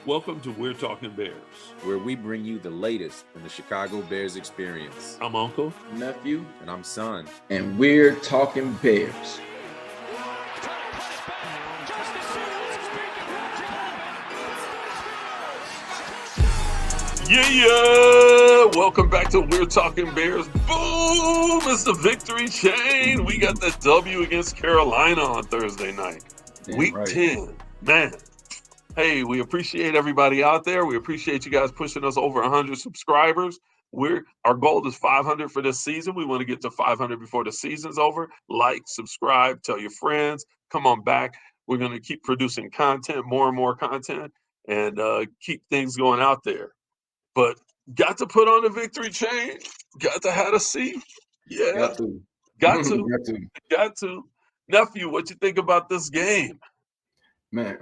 Welcome to We're Talking Bears, where we bring you the latest in the Chicago Bears experience. I'm Uncle, Nephew, and I'm Son. And we're talking Bears. Yeah! Welcome back to We're Talking Bears. Boom! It's the victory chain. We got the W against Carolina on Thursday night. Week 10. Man. Hey, we appreciate everybody out there. We appreciate you guys pushing us over 100 subscribers. Our goal is 500 for this season. We want to get to 500 before the season's over. Like, subscribe, tell your friends. Come on back. We're going to keep producing content, more and more content, and keep things going out there. But got to put on the victory chain. Got to have a seat. Yeah. Got to. Nephew, what you think about this game? Man,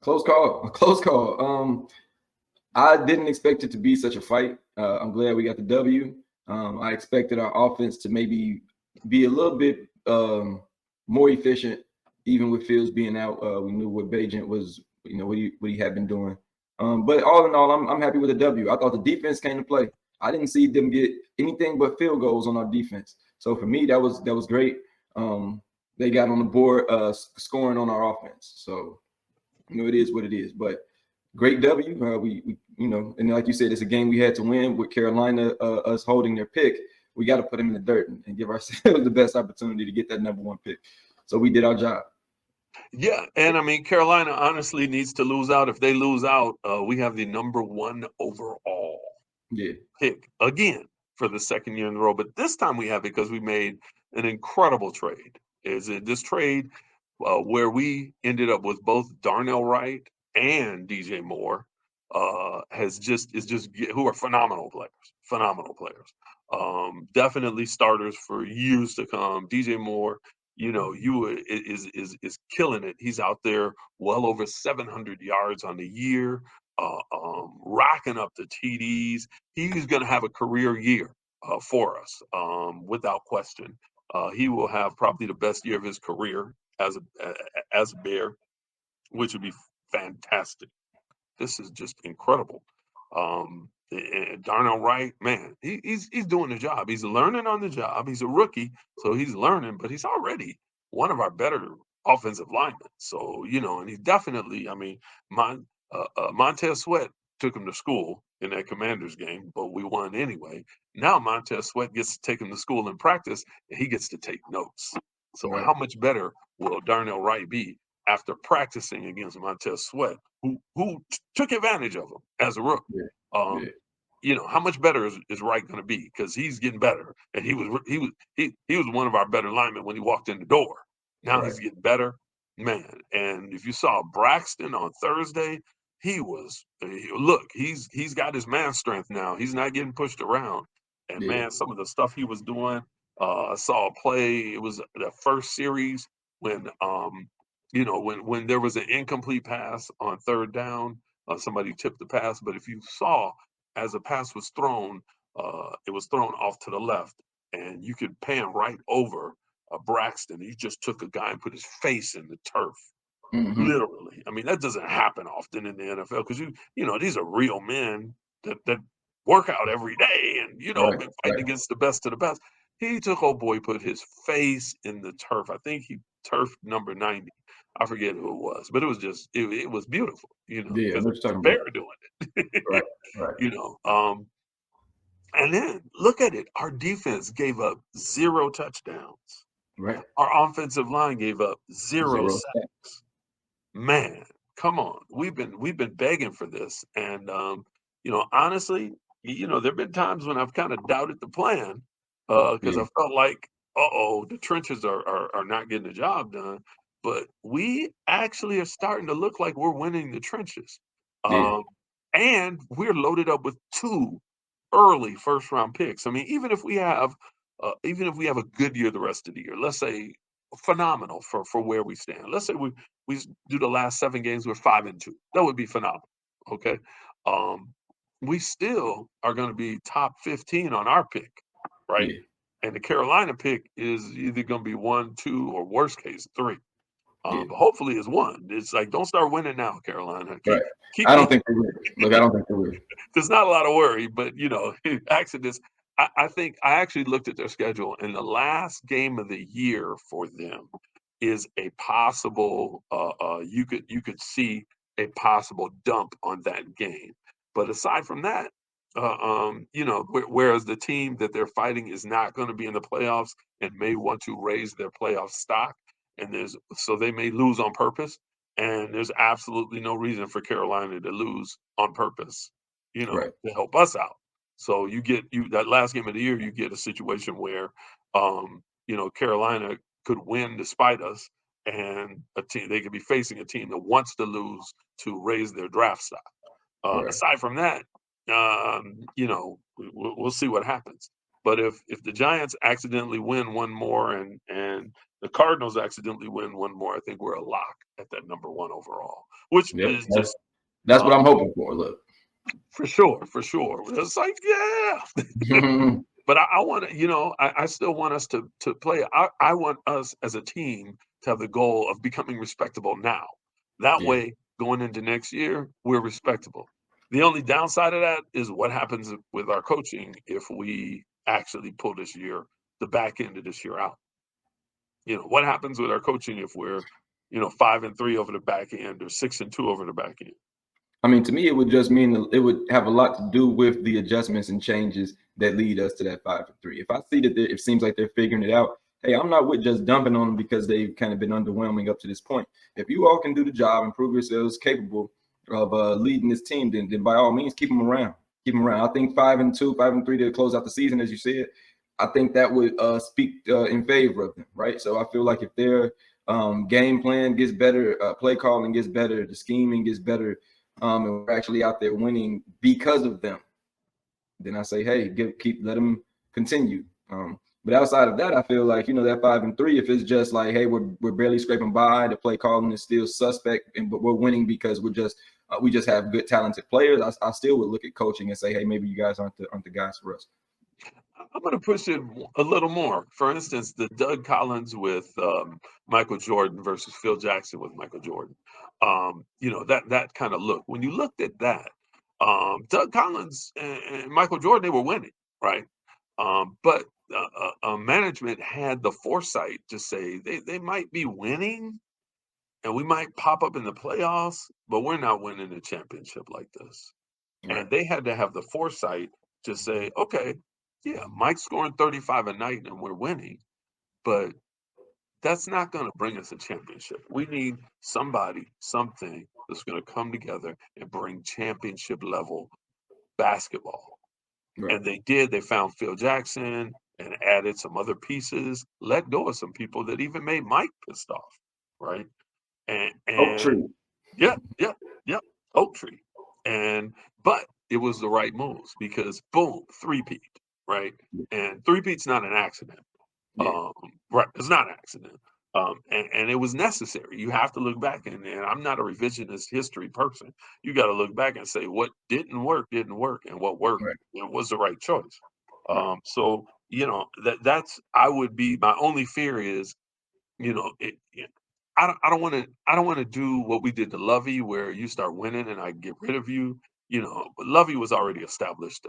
close call. I didn't expect it to be such a fight. I'm glad we got the W. I expected our offense to maybe be a little bit more efficient, even with Fields being out. We knew what Bagent was, what he had been doing. But all in all, I'm happy with the W. I thought the defense came to play. I didn't see them get anything but field goals on our defense. So for me, that was great. They got on the board scoring on our offense. So it is what it is. But great W. We and like you said, it's a game we had to win with Carolina, us holding their pick. We got to put them in the dirt and give ourselves the best opportunity to get that number one pick. So we did our job. Yeah, and I mean, Carolina honestly needs to lose out. If they lose out, we have the number one overall pick again for the second year in a row. But this time we have it because we made an incredible trade. Is it this trade where we ended up with both Darnell Wright and DJ Moore who are phenomenal players. Definitely starters for years to come. DJ Moore, is killing it. He's out there well over 700 yards on the year, racking up the TDs. He's going to have a career year for us, without question. He will have probably the best year of his career as a Bear, which would be fantastic. This is just incredible. Darnell Wright, man, he's doing the job. He's learning on the job. He's a rookie, so he's learning, but he's already one of our better offensive linemen. So, and he's definitely, Montez Sweat took him to school in that Commanders game, but we won anyway. Now Montez Sweat gets to take him to school in practice, and he gets to take notes. So how much better will Darnell Wright be after practicing against Montez Sweat, who took advantage of him as a rookie? How much better is Wright going to be? Because he's getting better, and he was one of our better linemen when he walked in the door. Now he's getting better, man. And if you saw Braxton on Thursday, he's got his man strength now. He's not getting pushed around. And man, some of the stuff he was doing, I saw a play. It was the first series when when there was an incomplete pass on third down, somebody tipped the pass. But if you saw, as a pass was thrown, it was thrown off to the left, and you could pan right over Braxton. He just took a guy and put his face in the turf, literally. I mean, that doesn't happen often in the NFL because these are real men that work out every day and been fighting against the best of the best. He took put his face in the turf. I think he turfed number 90. I forget who it was, but it was just it was beautiful, because it's a Bear doing it. Right. And then look at it. Our defense gave up 0 touchdowns. Right. Our offensive line gave up 0 sacks. Man, come on. We've been begging for this. And honestly, there've been times when I've kind of doubted the plan because I felt like, the trenches are not getting the job done. But we actually are starting to look like we're winning the trenches. And we're loaded up with 2 early first-round picks. I mean, even if we have a good year the rest of the year, let's say phenomenal for where we stand. Let's say we do the last 7 games, we're 5-2. That would be phenomenal. Okay. We still are going to be top 15 on our pick, right? And the Carolina pick is either going to be 1, 2, or worst case 3. Yeah. But hopefully it's one. It's like, don't start winning now, Carolina. Right. Keep I don't making. think they will. Look, I don't think they will. There's not a lot of worry, but accidents. I think I actually looked at their schedule, and the last game of the year for them is a possible. You could see a possible dump on that game, but aside from that, whereas the team that they're fighting is not going to be in the playoffs and may want to raise their playoff stock, and so they may lose on purpose, and there's absolutely no reason for Carolina to lose on purpose, Right. to help us out. So you get that last game of the year, you get a situation where, Carolina could win despite us, and a team they could be facing a team that wants to lose to raise their draft stock. Right. Aside from that, we'll see what happens. But if the Giants accidentally win one more and the Cardinals accidentally win one more, I think we're a lock at that number one overall, which Yep. is just That's what I'm hoping for. Look. for sure, for sure. It's like, yeah. But I want to, I still want us to play. I want us as a team to have the goal of becoming respectable now. That Yeah. way, going into next year, we're respectable. The only downside of that is what happens with our coaching if we actually pull the back end of this year out. What happens with our coaching if we're, 5-3 over the back end or 6-2 over the back end? I mean, to me, it would just mean it would have a lot to do with the adjustments and changes that lead us to that 5-3. If I see that it seems like they're figuring it out, hey, I'm not with just dumping on them because they've kind of been underwhelming up to this point. If you all can do the job and prove yourselves capable of leading this team, then by all means, keep them around. Keep them around. I think 5-2, 5-3 to close out the season, as you said. I think that would speak in favor of them, right? So I feel like if their game plan gets better, play calling gets better, the scheming gets better, and we're actually out there winning because of them, then I say, hey, let them continue. But outside of that, I feel like that 5-3. If it's just like, hey, we're barely scraping by, the play calling is still suspect, but we're winning because we just have good, talented players. I still would look at coaching and say, hey, maybe you guys aren't the guys for us. I'm going to push it a little more. For instance, the Doug Collins with Michael Jordan versus Phil Jackson with Michael Jordan. That kind of look. When you looked at that, Doug Collins and Michael Jordan, they were winning, right? But management had the foresight to say they might be winning and we might pop up in the playoffs, but we're not winning a championship like this. Right. And they had to have the foresight to say, okay, yeah, Mike's scoring 35 a night and we're winning, but that's not going to bring us a championship. We need something that's going to come together and bring championship level basketball. Right. And they did. They found Phil Jackson and added some other pieces, let go of some people that even made Mike pissed off, right? And Oak tree. yeah, yeah, yeah, oak tree. But it was the right moves because boom, three-peat, right? And three-peat's not an accident. Yeah. Right, it's not an accident. And it was necessary. You have to look back, and I'm not a revisionist history person. You got to look back and say what didn't work, and what worked, Right. was the right choice. Right. So that's I would be my only fear is I don't want to do what we did to Lovey, where you start winning and I get rid of you. But Lovey was already established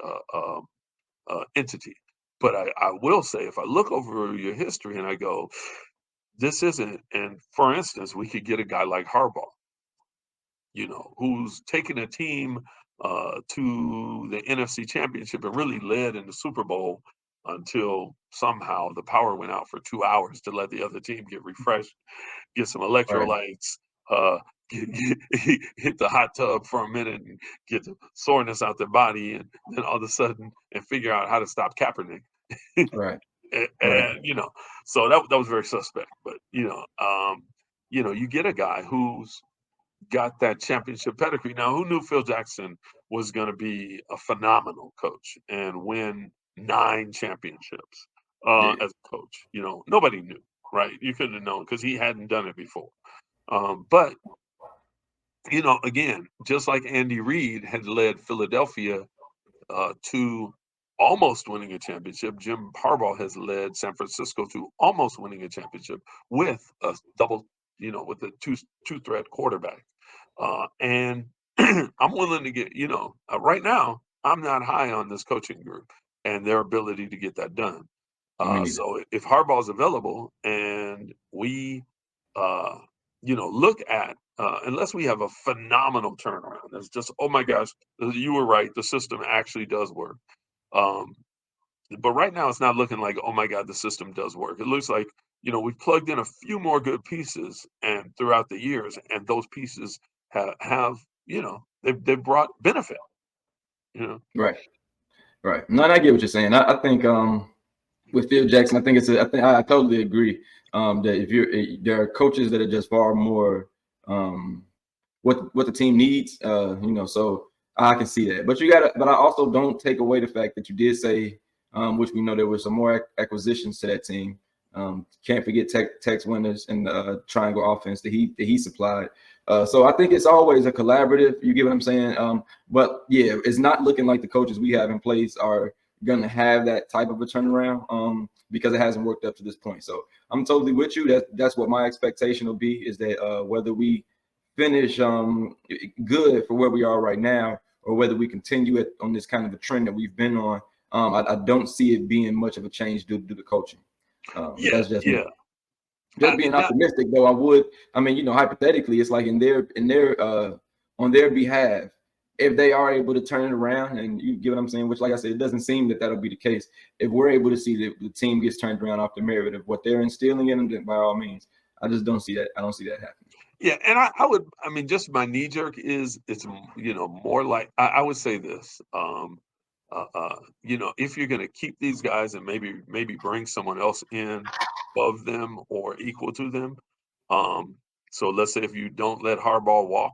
entity. But I will say, if I look over your history and I go, this isn't, and for instance, we could get a guy like Harbaugh, who's taken a team to the NFC Championship and really led in the Super Bowl until somehow the power went out for 2 hours to let the other team get refreshed, get some Right. electrolytes, uh, hit the hot tub for a minute and get the soreness out their body, and then all of a sudden, and figure out how to stop Kaepernick. Right. and, Right. so that was very suspect. But you get a guy who's got that championship pedigree. Now, who knew Phil Jackson was going to be a phenomenal coach and win 9 championships Yeah. as a coach? Nobody knew, right? You couldn't have known because he hadn't done it before. But again, just like Andy Reid had led Philadelphia to almost winning a championship, Jim Harbaugh has led San Francisco to almost winning a championship with a double with a two threat quarterback. And I'm willing to get, right now, I'm not high on this coaching group and their ability to get that done. Me neither. So if Harbaugh's available and we, look at, unless we have a phenomenal turnaround, it's just, oh my gosh, you were right, the system actually does work. Um, but right now, it's not looking like, oh my God, the system does work. It looks like, we've plugged in a few more good pieces and throughout the years, and those pieces have they've brought benefit. Right. Right. No, and I get what you're saying. I think with Phil Jackson, I think I totally agree that there are coaches that are just far more what the team needs. So I can see that. But I also don't take away the fact that you did say, which we know there were some more acquisitions to that team. Can't forget Tex Winters and the triangle offense that he supplied. So I think it's always a collaborative. You get what I'm saying? But yeah, it's not looking like the coaches we have in place are going to have that type of a turnaround because it hasn't worked up to this point. So I'm totally with you. That's what my expectation will be, is that whether we finish good for where we are right now, or whether we continue it on this kind of a trend that we've been on, I don't see it being much of a change due to the coaching. That's just me. Just being optimistic, though, hypothetically, it's like in their on their behalf, if they are able to turn it around, and you get what I'm saying, which, like I said, it doesn't seem that that'll be the case. If we're able to see that the team gets turned around off the merit of what they're instilling in them, then by all means, I just don't see that. I don't see that happening. Yeah, and I would, just my knee jerk is it's more like I would say this. If you're going to keep these guys and maybe bring someone else in above them or equal to them. So let's say if you don't let Harbaugh walk,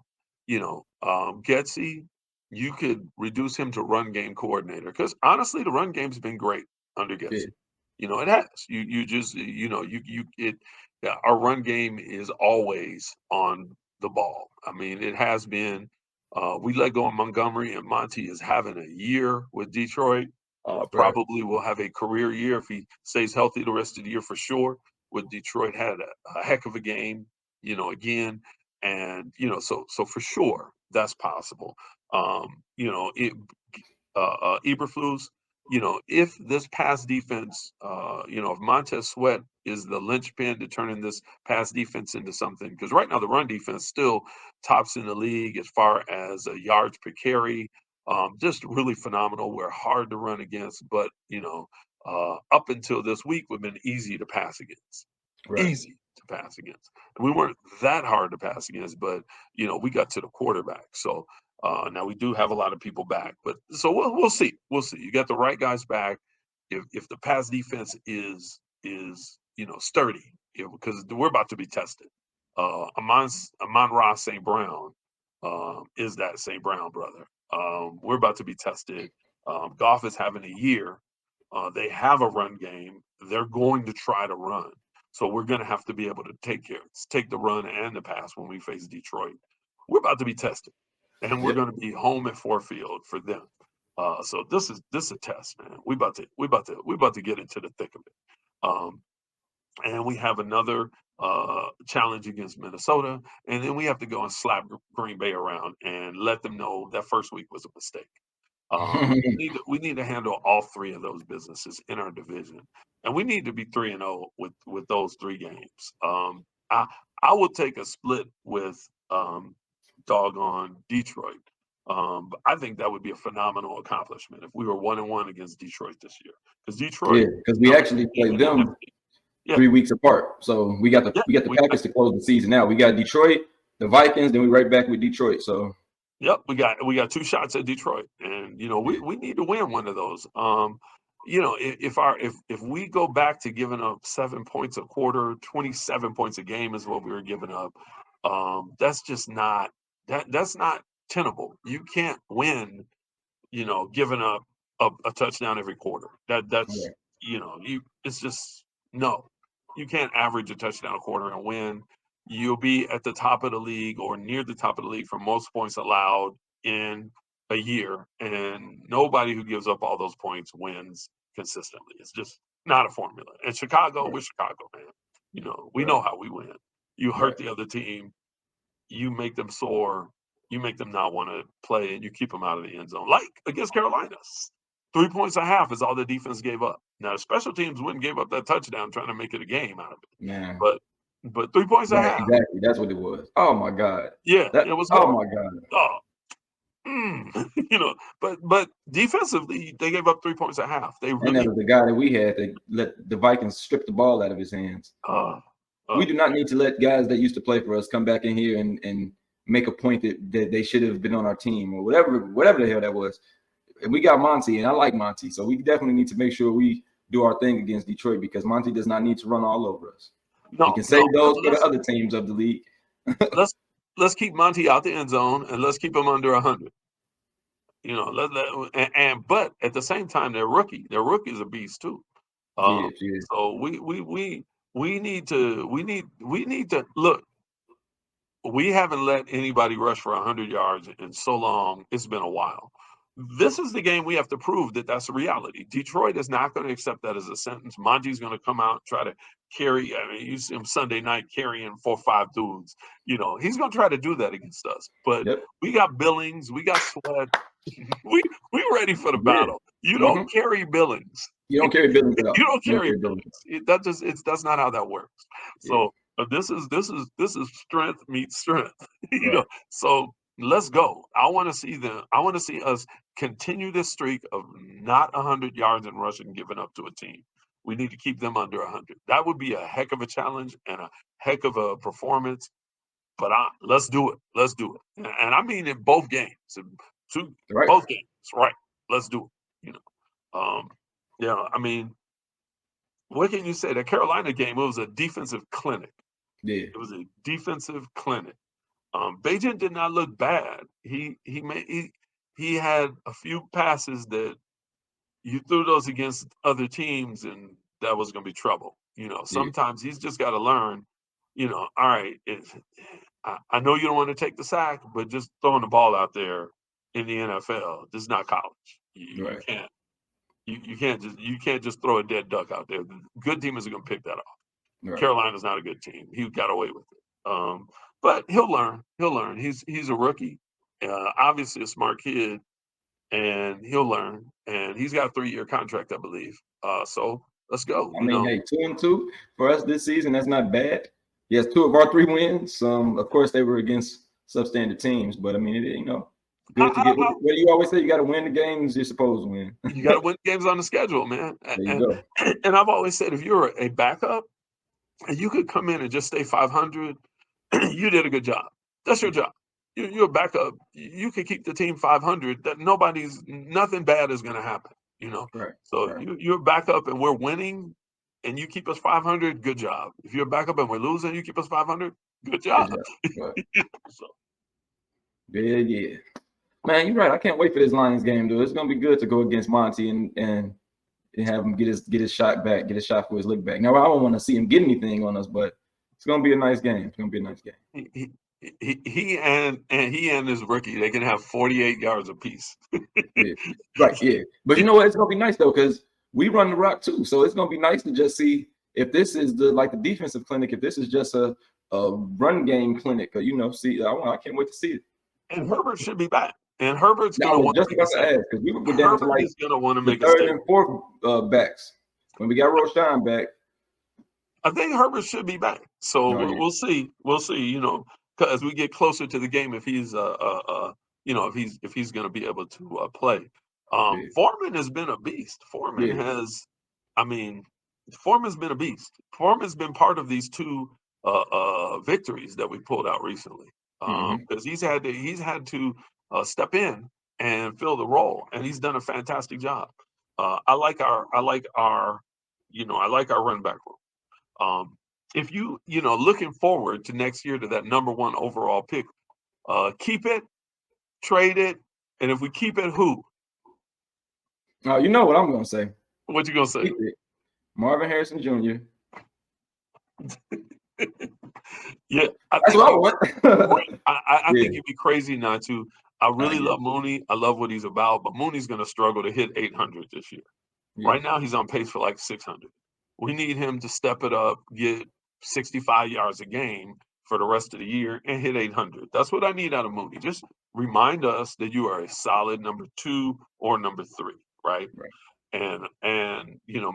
Getsy, you could reduce him to run game coordinator, because honestly, the run game's been great under Getsy. It has. You just our run game is always on the ball. It has been. We let go of Montgomery, and Monty is having a year with Detroit. Probably will have a career year if he stays healthy the rest of the year for sure. With Detroit had a heck of a game, again, and so for sure that's possible. Eberflus, if this pass defense, if Montez Sweat is the linchpin to turning this pass defense into something, because right now the run defense still tops in the league as far as yards per carry, just really phenomenal. We're hard to run against, but up until this week, we've been easy to pass against. Right. Easy to pass against. And we weren't that hard to pass against, but we got to the quarterback. So now we do have a lot of people back, but so we'll see. We'll see. You got the right guys back. If the pass defense is sturdy, because we're about to be tested. Amon-Ra St. Brown is that St. Brown brother. We're about to be tested. Goff is having a year. They have a run game. They're going to try to run. So we're going to have to be able to take the run and the pass when we face Detroit. We're about to be tested, and we're going to be home at Ford Field for them. So this is a test, man. We about to get into the thick of it. And we have another challenge against Minnesota, and then we have to go and slap Green Bay around and let them know that first week was a mistake. We need to handle all three of those businesses in our division, and we need to be 3-0 with those three games. I will take a split with doggone Detroit. But I think that would be a phenomenal accomplishment if we were 1-1 against Detroit this year, because Detroit, because we actually played them 3 weeks apart. So we got the Packers to close the season out. We got Detroit, the Vikings, then we right back with Detroit. So yep, we got 2 shots at Detroit, and we need to win one of those. If we go back to giving up 7 points a quarter, 27 points a game is what we were giving up. That's just not that's not tenable. You can't win, giving up a touchdown every quarter. That's it's just no. You can't average a touchdown a quarter and win. You'll be at the top of the league or near the top of the league for most points allowed in a year, and nobody who gives up all those points wins consistently. It's just not a formula. And Chicago, we're Chicago, man. We know how we win. you hurt the other team, you make them sore, you make them not want to play, and you keep them out of the end zone. Like against Carolina, 3 points a half is all the defense gave up. Now, special teams wouldn't give up that touchdown trying to make it a game out of it. Man. But 3 points a half. Exactly. That's what it was. Oh my God. Yeah, it was oh horrible. my God. Oh. But defensively, they gave up 3 points a half. And that was the guy that we had to let the Vikings strip the ball out of his hands. We do not need to let guys that used to play for us come back in here and make a point that they should have been on our team or whatever the hell that was. And we got Monty, and I like Monty, so we definitely need to make sure we do our thing against Detroit because Monty does not need to run all over us. We can save those for the other teams of the league. let's keep Monty out the end zone and let's keep him under 100. But at the same time, they're rookie. Their rookie's a beast too. So we need to look. We haven't let anybody rush for 100 yards in so long. It's been a while. This is the game we have to prove that that's a reality. Detroit is not going to accept that as a sentence. Monty's going to come out and try to carry. I mean, you see him Sunday night carrying 4 or 5 dudes. He's going to try to do that against us. But we got Billings, we got Sweat. we ready for the battle. You don't carry Billings. You don't carry Billings at all. You don't carry Billings. That's not how that works. So this is strength meets strength. So let's go. I want to see us continue this streak of not 100 yards in rushing giving up to a team. We need to keep them under 100. That would be a heck of a challenge and a heck of a performance. But let's do it. Let's do it. And I mean in both games. Both games. Right. Let's do it. I mean, what can you say? The Carolina game, it was a defensive clinic. Yeah. It was a defensive clinic. Bagent did not look bad. He had a few passes that you threw those against other teams and that was going to be trouble. Sometimes he's just got to learn, all right, I know you don't want to take the sack, but just throwing the ball out there in the NFL, this is not college. You can't. You can't just throw a dead duck out there. Good teams are going to pick that off. Carolina's not a good team. He got away with it. But he'll learn. He'll learn. He's a rookie, obviously a smart kid, and he'll learn. And he's got a 3-year contract, I believe. So let's go. I mean, hey, 2-2 for us this season. That's not bad. Yes, 2 of our 3 wins. Of course, they were against substandard teams, but I mean, good to get. Well, you always say you got to win the games you're supposed to win. You got to win games on the schedule, man. There you go. And I've always said, if you're a backup and you could come in and just stay 500, you did a good job. That's your job. You're a backup. You can keep the team 500. That nothing bad is going to happen. You're a backup and we're winning, and you keep us 500. Good job. If you're a backup and we're losing, you keep us 500. Good job. Yeah. Man, you're right. I can't wait for this Lions game, dude. It's gonna be good to go against Monty and have him get his shot back, get his shot for his look back. Now I don't want to see him get anything on us, but it's gonna be a nice game. It's gonna be a nice game. He and his rookie, they can have 48 yards apiece. Yeah. But you know what? It's gonna be nice though, because we run the rock too. So it's gonna be nice to just see if this is the defensive clinic, if this is just a run game clinic, or I can't wait to see it. And Herbert should be back. And Herbert's going to want to make a statement. Because we were down to like going to want to make the third and fourth backs. When we got Roshan back, I think Herbert should be back. So we'll see. We'll see. As we get closer to the game, if he's if he's going to be able to play. Foreman has been a beast. Foreman's been a beast. Foreman's been part of these 2 victories that we pulled out recently. Because he's had to step in and fill the role, and he's done a fantastic job. I like our run back room. If looking forward to next year to that number 1 overall pick, keep it, trade it, and if we keep it, who? You know what I'm gonna say. What you gonna say? Marvin Harrison Jr. Yeah, that's what I want. I think you'd be crazy not to. I really love Mooney. I love what he's about, but Mooney's going to struggle to hit 800 this year. Right now, he's on pace for like 600. We need him to step it up, get 65 yards a game for the rest of the year and hit 800. That's what I need out of Mooney. Just remind us that you are a solid number 2 or number 3, right? Right. And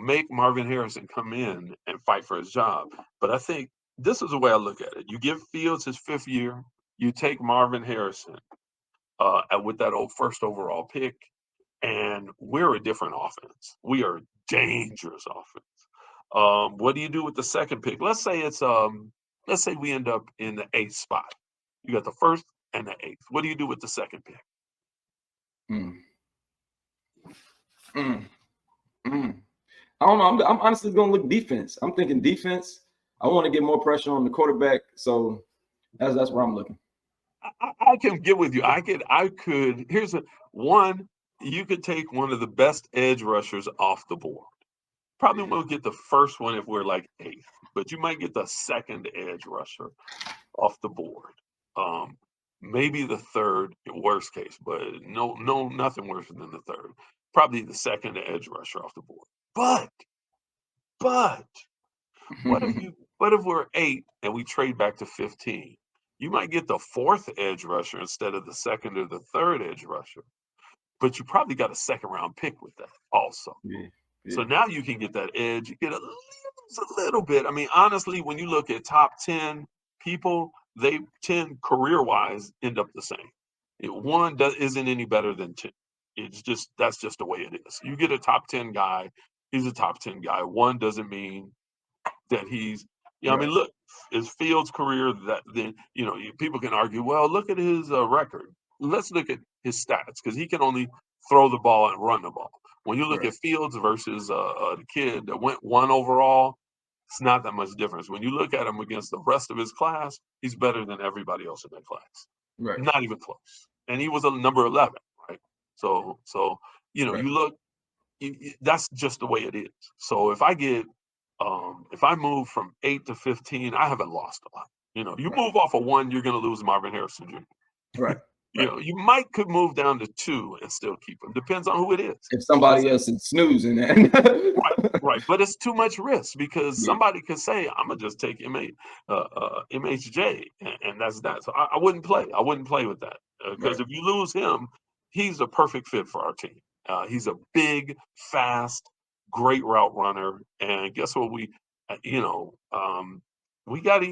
make Marvin Harrison come in and fight for his job. But I think this is the way I look at it. You give Fields his 5th year, you take Marvin Harrison with that old first overall pick, and we're a different offense. We are a dangerous offense. What do you do with the 2nd pick? Let's say we end up in the 8th spot. You got the 1st and the 8th. What do you do with the 2nd pick? I don't know. I'm honestly going to look defense. I'm thinking defense. I want to get more pressure on the quarterback. So that's where I'm looking. I can get with you. I could. Here's one. You could take one of the best edge rushers off the board. Probably won't get the 1st one if we're like 8th, but you might get the 2nd edge rusher off the board. Maybe the 3rd, worst case, but no, nothing worse than the 3rd. Probably the 2nd edge rusher off the board. But what if we're 8 and we trade back to 15? You might get the 4th edge rusher instead of the 2nd or the 3rd edge rusher. But you probably got a 2nd round pick with that also. Yeah. So now you can get that edge. You get a little bit. I mean, honestly, when you look at top 10 people, they 10 career-wise end up the same. One isn't any better than 10. That's just the way it is. You get a top 10 guy, he's a top 10 guy. One doesn't mean that he's, I mean, look, is Fields' career that then, people can argue, well, look at his record. Let's look at his stats because he can only throw the ball and run the ball. When you look at Fields versus the kid that went 1 overall, it's not that much difference. When you look at him against the rest of his class, he's better than everybody else in that class. Right. Not even close. And he was a number 11, right? So you look, that's just the way it is. So if I move from 8 to 15, I haven't lost a lot. You move off of 1, you're going to lose Marvin Harrison Jr. Right. You could move down to 2 and still keep him. Depends on who it is. If somebody else is snoozing that. Right. But it's too much risk because somebody could say, I'm going to just take MHJ, and that's that. So I wouldn't play. I wouldn't play with that because if you lose him, he's the perfect fit for our team. He's a big, fast, great route runner. And guess what? We got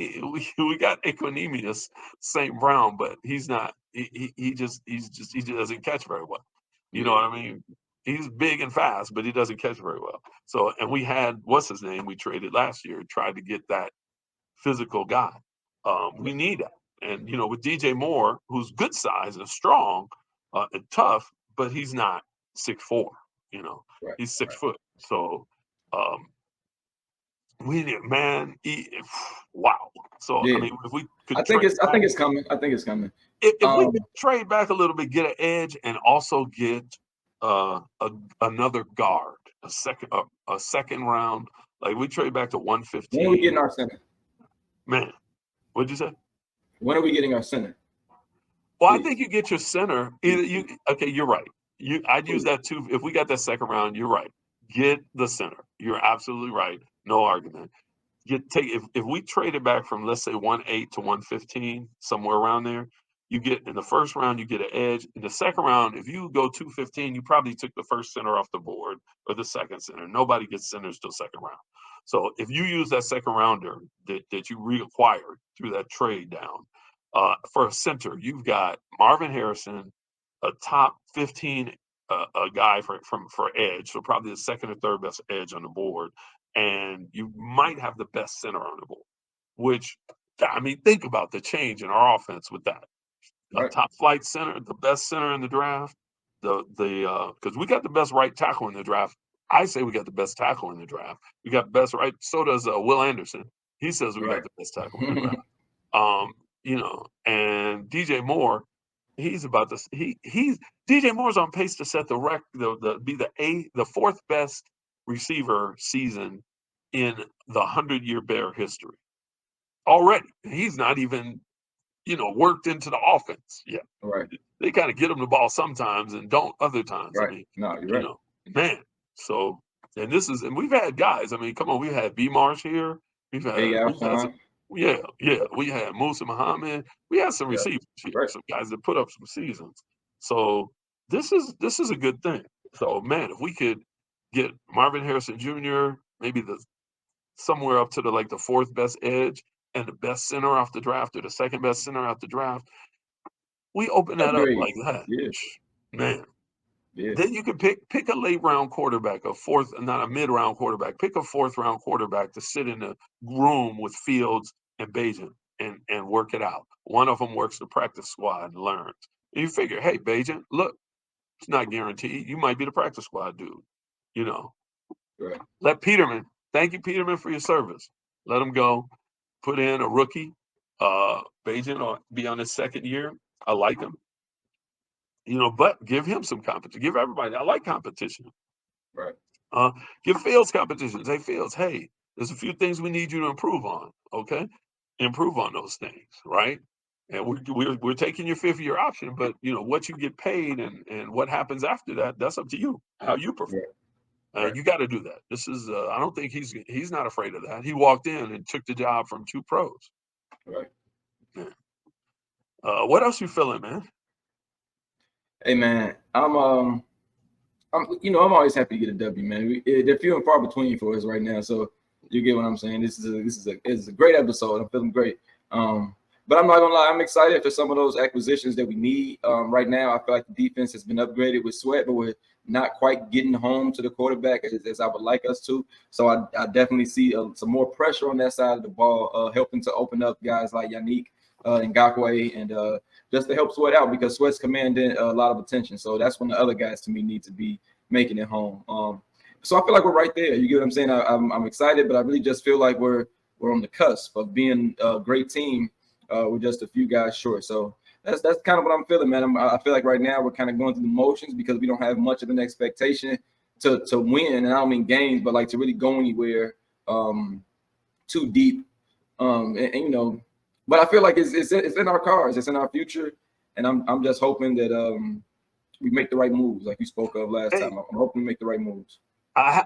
Equanimous St. Brown, but he's not. He just doesn't catch very well. You know what I mean? He's big and fast, but he doesn't catch very well. So, and we had what's his name? We traded last year, tried to get that physical guy. We need that, and with DJ Moore, who's good size and strong and tough, but he's not 6'4". He's 6 foot. So, we need wow. So I mean, if we could, I think it's coming. If we could trade back a little bit, get an edge, and also get another guard, a second round, like we trade back to 115. When are we getting our center? Man, what'd you say? When are we getting our center? Well, I think you get your center. You're right. I'd use that too. If we got that 2nd round, you're right. Get the center. You're absolutely right. No argument. If we trade it back from, let's say, 1-8 to 115, somewhere around there, you get in the 1st round, you get an edge. In the 2nd round, if you go 215, you probably took the 1st center off the board or the 2nd center. Nobody gets centers till 2nd round. So if you use that 2nd rounder that you reacquired through that trade down for a center, you've got Marvin Harrison, a top 15 a guy for edge, so probably the 2nd or 3rd best edge on the board, and you might have the best center on the board. Which, I mean, think about the change in our offense with that. A top flight center, the best center in the draft. Because we got the best right tackle in the draft. I say we got the best tackle in the draft. We got best right. So does Will Anderson. He says we got the best tackle in the draft. And DJ Moore. He's about to. DJ Moore's on pace to set the record. Be the 4th best receiver season in the 100-year Bear history. Already, he's not even worked into the offense yet. Right. They kind of get him the ball sometimes and don't other times. Right. I mean, no, you're right. Man. So and we've had guys. I mean, come on, we had B Marsh here. We've Big had Alshon. we had Musa Muhammad. We had some Yeah. receivers here, Right. some guys that put up some seasons. So this is a good thing. So man, if we could get Marvin Harrison Jr., maybe somewhere up to the fourth best edge and the best center off the draft or the second best center off the draft, we open that up Upgrade. like that. Yeah. Man. Yeah. Then you can pick a late round quarterback, not a mid round quarterback. Pick a fourth round quarterback to sit in the room with Fields and Bagent and work it out. One of them works the practice squad and learns. And you figure, hey, Bagent, look, it's not guaranteed. You might be the practice squad dude. You know, Right. let Peterman. Thank you, Peterman, for your service. Let him go. Put in a rookie. Bagent will be on his second year. I like him. But give him some competition. Give everybody. I like competition. Right. Give Fields competition. Say, Fields, hey, there's a few things we need you to improve on. Okay, improve on those things, right? And we're taking your fifth year option, but what you get paid and what happens after that, that's up to you. How you perform. Right. You got to do that. This is. I don't think he's not afraid of that. He walked in and took the job from two pros. Right. Yeah. What else you feeling, man? Hey man, I'm always happy to get a W, man. They're few and far between for us right now, so you get what I'm saying. This is a great episode. I'm feeling great. But I'm not gonna lie, I'm excited for some of those acquisitions that we need. Right now, I feel like the defense has been upgraded with Sweat, but we're not quite getting home to the quarterback as I would like us to. So I definitely see some more pressure on that side of the ball, helping to open up guys like Yannick Ngakoue and just to help Sweat out because Sweat's commanding a lot of attention. So that's when the other guys to me need to be making it home. So I feel like we're right there. You get what I'm saying? I'm excited, but I really just feel like we're on the cusp of being a great team. We're just a few guys short. So that's kind of what I'm feeling, man. I feel like right now we're kind of going through the motions because we don't have much of an expectation to win. And I don't mean games, but like to really go anywhere too deep. But I feel like it's in our cards. It's in our future. And I'm just hoping that we make the right moves, like you spoke of last time. I'm hoping we make the right moves. I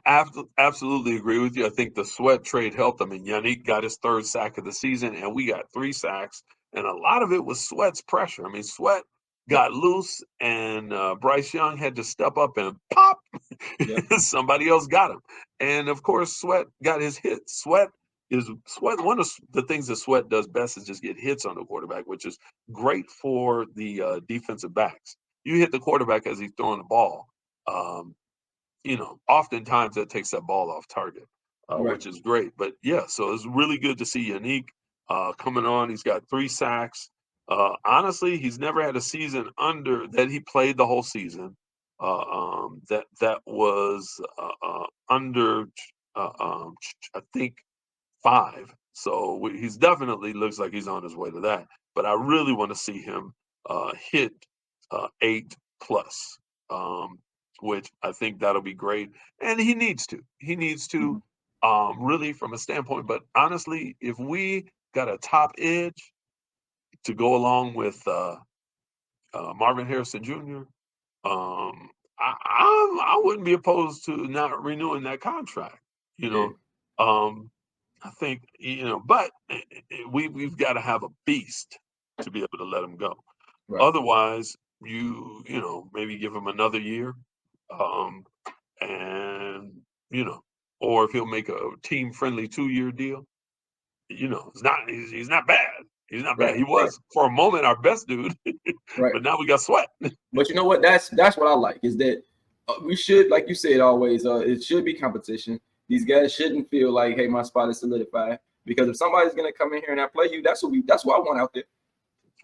absolutely agree with you. I think the Sweat trade helped. I mean, Yannick got his third sack of the season, and we got 3 sacks, and a lot of it was Sweat's pressure. I mean, Sweat got loose, and Bryce Young had to step up and pop. Yep. Somebody else got him, and of course, Sweat got his hit. Sweat. One of the things that Sweat does best is just get hits on the quarterback, which is great for the defensive backs. You hit the quarterback as he's throwing the ball. Oftentimes that takes that ball off target, Right. which is great. But yeah, so it's really good to see Yannick coming on. He's got 3 sacks. Honestly, he's never had a season under that he played the whole season. That was under I think 5. So he's definitely looks like he's on his way to that. But I really want to see him hit 8 plus. Which I think that'll be great. And he needs to. He needs to really from a standpoint. But honestly, if we got a top edge to go along with Marvin Harrison Jr., I wouldn't be opposed to not renewing that contract. Yeah. I think but we've got to have a beast to be able to let him go. Right. Otherwise, maybe give him another year. And or if he'll make a team friendly 2-year deal, it's not he's not bad. He's not bad. Right. He was for a moment our best dude, Right. but now we got Sweat. But you know what? That's what I like is that we should, like you said, always. It should be competition. These guys shouldn't feel like, hey, my spot is solidified. Because if somebody's gonna come in here and I play you, that's what I want out there.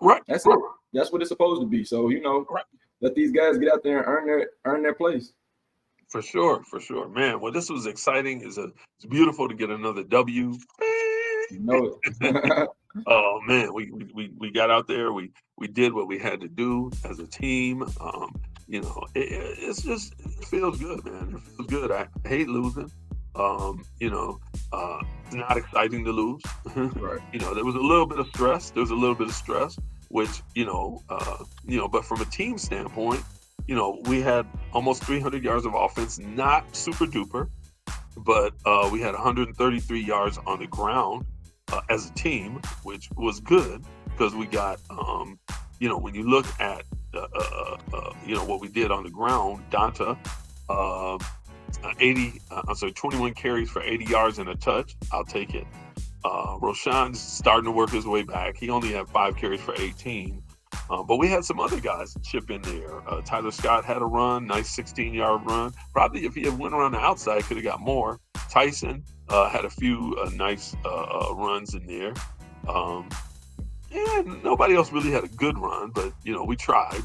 Right. That's it. That's what it's supposed to be. So right. Let these guys get out there and earn their place. For sure, man. Well, this was exciting. It's beautiful to get another W. You know it. Oh man, we got out there. We did what we had to do as a team. It feels good, man. It feels good. I hate losing. It's not exciting to lose. Right. There was a little bit of stress. Which but from a team standpoint, we had almost 300 yards of offense, not super duper, but we had 133 yards on the ground as a team, which was good because we got, when you look at, what we did on the ground, Donta, 21 carries for 80 yards and a touch. I'll take it. Roshan's starting to work his way back. He only had 5 carries for 18. But we had some other guys chip in there. Tyler Scott had a run, nice 16-yard run. Probably if he had went around the outside, could have got more. Tyson had a few nice runs in there. And nobody else really had a good run, but, we tried.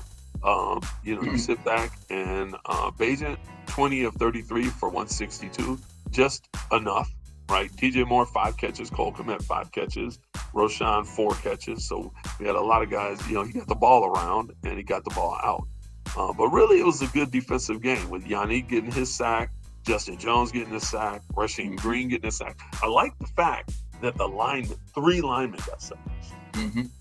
You sit back and Bagent, 20 of 33 for 162, just enough, right? DJ Moore, 5 catches. Cole Kmet, 5 catches. Roshan, 4 catches. So we had a lot of guys, he got the ball around and he got the ball out. But really, it was a good defensive game with Yannick getting his sack, Justin Jones getting his sack, Rasheem Green getting his sack. I like the fact that the 3 linemen got sacks,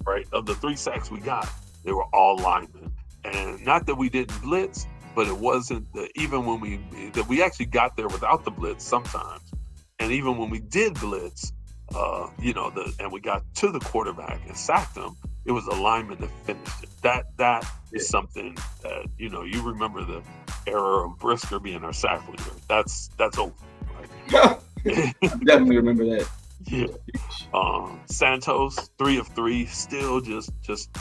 right? Of the 3 sacks we got, they were all linemen. And not that we didn't blitz, but it wasn't even when we actually got there without the blitz sometimes. And even when we did blitz, and we got to the quarterback and sacked him, it was a lineman that finished it. That is something that, you remember the era of Brisker being our sack leader. That's over, right? Definitely remember that. Yeah. Santos, 3 of 3, still just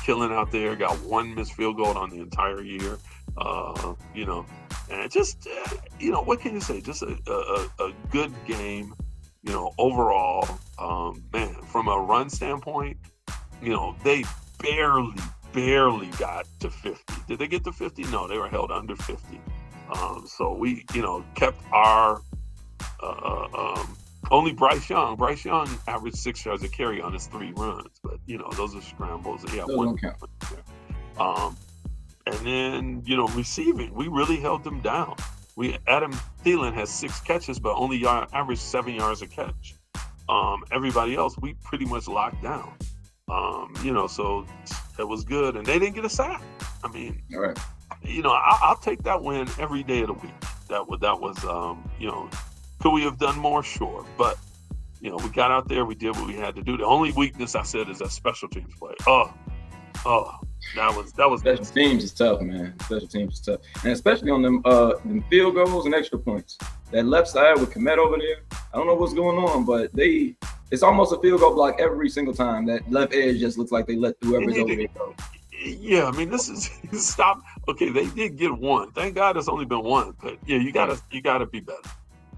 killing out there. Got 1 missed field goal on the entire year. And just what can you say? Just a good game. Overall, from a run standpoint, they barely got to 50. Did they get to 50? No, they were held under 50. So we, kept our only Bryce Young. Bryce Young averaged 6 yards a carry on his 3 runs, but those are scrambles. Yeah, one count. And then receiving, we really held them down. Adam Thielen has 6 catches, but only averaged 7 yards a catch. Everybody else, we pretty much locked down. So it was good, and they didn't get a sack. I mean, all right. I'll take that win every day of the week. That was, could we have done more? Sure, but we got out there, we did what we had to do. The only weakness I said is that special teams play. That was special teams is tough, man. Special teams is tough, and especially on them field goals and extra points. That left side with Kmet over there, I don't know what's going on, but it's almost a field goal block every single time. That left edge just looks like they let whoever's over there go. Yeah, I mean, this is stop. Okay, they did get 1. Thank God it's only been 1, but yeah, you gotta be better.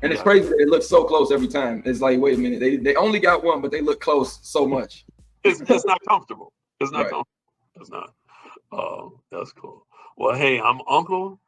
And it's crazy that it looks so close every time. It's like, wait a minute, they only got 1, but they look close so much. It's not comfortable. It's not comfortable. It's not. Oh, that's cool. Well, hey, I'm Uncle.